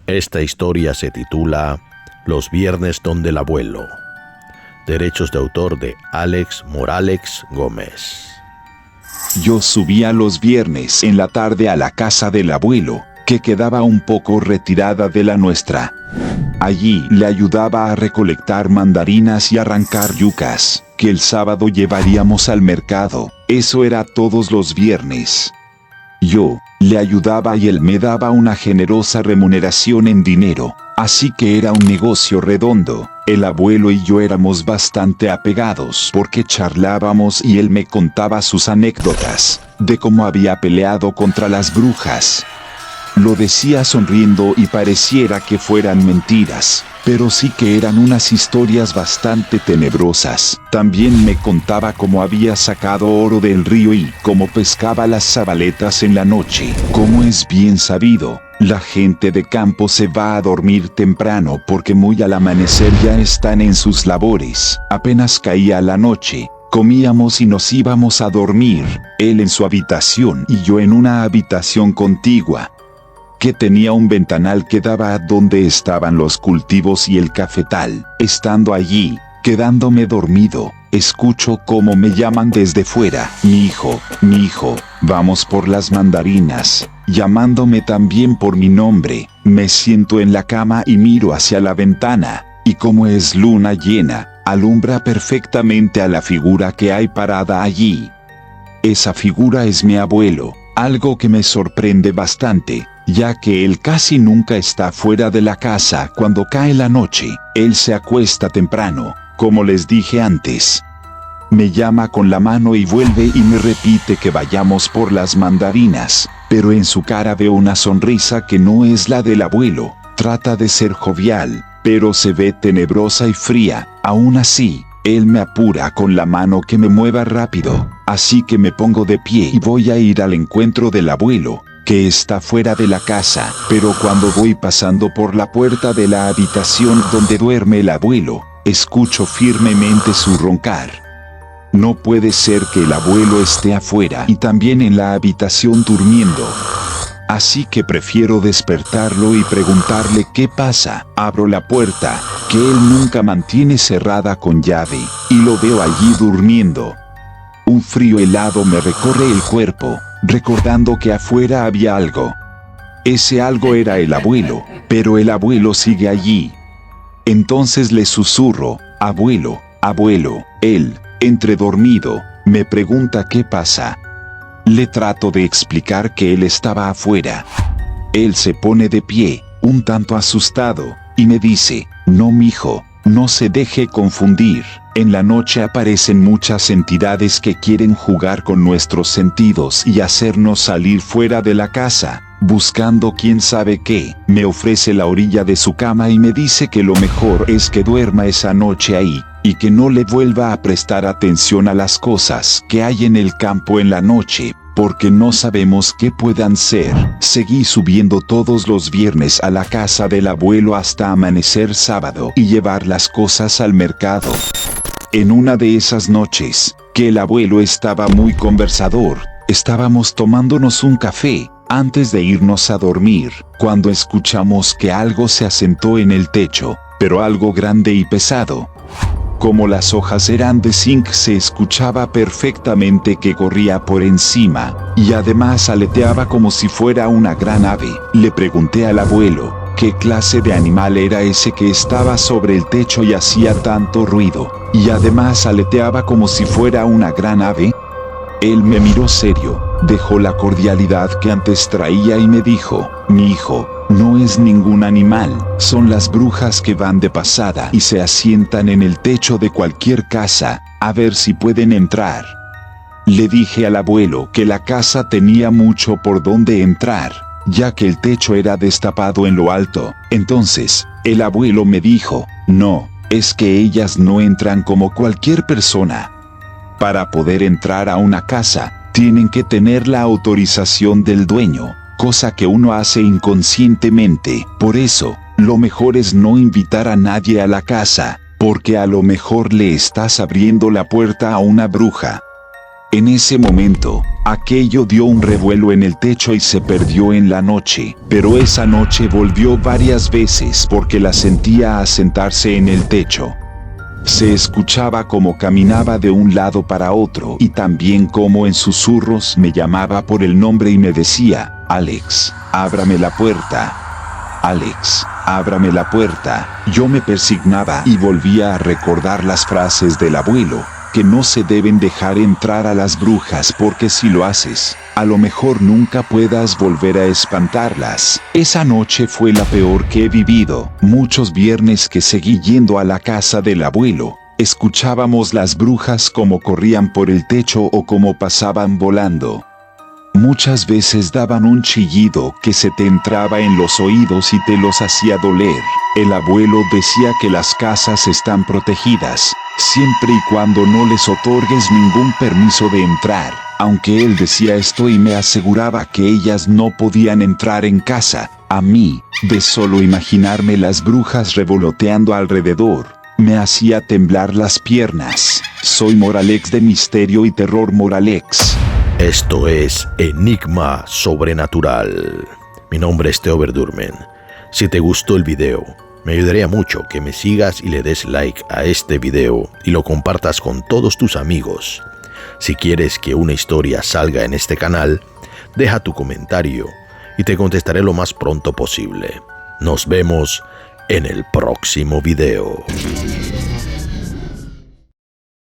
Esta historia se titula Los viernes donde el abuelo. Derechos de autor de Alex Morales Gómez. Yo subía los viernes en la tarde a la casa del abuelo, que quedaba un poco retirada de la nuestra. Allí le ayudaba a recolectar mandarinas y arrancar yucas, que el sábado llevaríamos al mercado. Eso era todos los viernes. Yo le ayudaba y él me daba una generosa remuneración en dinero, así que era un negocio redondo. El abuelo y yo éramos bastante apegados porque charlábamos y él me contaba sus anécdotas de cómo había peleado contra las brujas. Lo decía sonriendo y pareciera que fueran mentiras, pero sí que eran unas historias bastante tenebrosas. También me contaba cómo había sacado oro del río y cómo pescaba las zabaletas en la noche. Como es bien sabido, la gente de campo se va a dormir temprano porque muy al amanecer ya están en sus labores. Apenas caía la noche, comíamos y nos íbamos a dormir, él en su habitación y yo en una habitación contigua, que tenía un ventanal que daba a donde estaban los cultivos y el cafetal. Estando allí, quedándome dormido, escucho cómo me llaman desde fuera. Mi hijo, vamos por las mandarinas. Llamándome también por mi nombre, me siento en la cama y miro hacia la ventana, y como es luna llena, alumbra perfectamente a la figura que hay parada allí. Esa figura es mi abuelo, algo que me sorprende bastante, ya que él casi nunca está fuera de la casa cuando cae la noche. Él se acuesta temprano, como les dije antes. Me llama con la mano y vuelve y me repite que vayamos por las mandarinas, pero en su cara veo una sonrisa que no es la del abuelo. Trata de ser jovial, pero se ve tenebrosa y fría. Aún así, él me apura con la mano que me mueva rápido, así que me pongo de pie y voy a ir al encuentro del abuelo, que está fuera de la casa. Pero cuando voy pasando por la puerta de la habitación donde duerme el abuelo, escucho firmemente su roncar. No puede ser que el abuelo esté afuera y también en la habitación durmiendo. Así que prefiero despertarlo y preguntarle qué pasa. Abro la puerta, que él nunca mantiene cerrada con llave, y lo veo allí durmiendo. Un frío helado me recorre el cuerpo, recordando que afuera había algo. Ese algo era el abuelo, pero el abuelo sigue allí. Entonces le susurro, abuelo, abuelo. Él, entre dormido, me pregunta qué pasa. Le trato de explicar que él estaba afuera. Él se pone de pie, un tanto asustado, y me dice, no mijo, no se deje confundir. En la noche aparecen muchas entidades que quieren jugar con nuestros sentidos y hacernos salir fuera de la casa, buscando quién sabe qué. Me ofrece la orilla de su cama y me dice que lo mejor es que duerma esa noche ahí, y que no le vuelva a prestar atención a las cosas que hay en el campo en la noche, porque no sabemos qué puedan ser. Seguí subiendo todos los viernes a la casa del abuelo hasta amanecer sábado y llevar las cosas al mercado. En una de esas noches, que el abuelo estaba muy conversador, estábamos tomándonos un café, antes de irnos a dormir, cuando escuchamos que algo se asentó en el techo, pero algo grande y pesado. Como las hojas eran de zinc, se escuchaba perfectamente que corría por encima, y además aleteaba como si fuera una gran ave. Le pregunté al abuelo, ¿qué clase de animal era ese que estaba sobre el techo y hacía tanto ruido, y además aleteaba como si fuera una gran ave? Él me miró serio, dejó la cordialidad que antes traía y me dijo, mi hijo, no es ningún animal, son las brujas que van de pasada y se asientan en el techo de cualquier casa, a ver si pueden entrar. Le dije al abuelo que la casa tenía mucho por donde entrar, ya que el techo era destapado en lo alto. Entonces, el abuelo me dijo, no, es que ellas no entran como cualquier persona. Para poder entrar a una casa, tienen que tener la autorización del dueño, cosa que uno hace inconscientemente. Por eso, lo mejor es no invitar a nadie a la casa, porque a lo mejor le estás abriendo la puerta a una bruja. En ese momento, aquello dio un revuelo en el techo y se perdió en la noche, pero esa noche volvió varias veces porque la sentía asentarse en el techo. Se escuchaba como caminaba de un lado para otro y también como en susurros me llamaba por el nombre y me decía: Alex, ábrame la puerta. Alex, ábrame la puerta. Yo me persignaba y volvía a recordar las frases del abuelo, que no se deben dejar entrar a las brujas porque si lo haces, a lo mejor nunca puedas volver a espantarlas. Esa noche fue la peor que he vivido. Muchos viernes que seguí yendo a la casa del abuelo, escuchábamos las brujas como corrían por el techo o como pasaban volando. Muchas veces daban un chillido que se te entraba en los oídos y te los hacía doler. El abuelo decía que las casas están protegidas, siempre y cuando no les otorgues ningún permiso de entrar. Aunque él decía esto y me aseguraba que ellas no podían entrar en casa, a mí, de solo imaginarme las brujas revoloteando alrededor, me hacía temblar las piernas. Soy Moralex de Misterio y Terror Moralex. Esto es Enigma Sobrenatural. Mi nombre es Theo Verdurmen. Si te gustó el video, me ayudaría mucho que me sigas y le des like a este video y lo compartas con todos tus amigos. Si quieres que una historia salga en este canal, deja tu comentario y te contestaré lo más pronto posible. Nos vemos en el próximo video.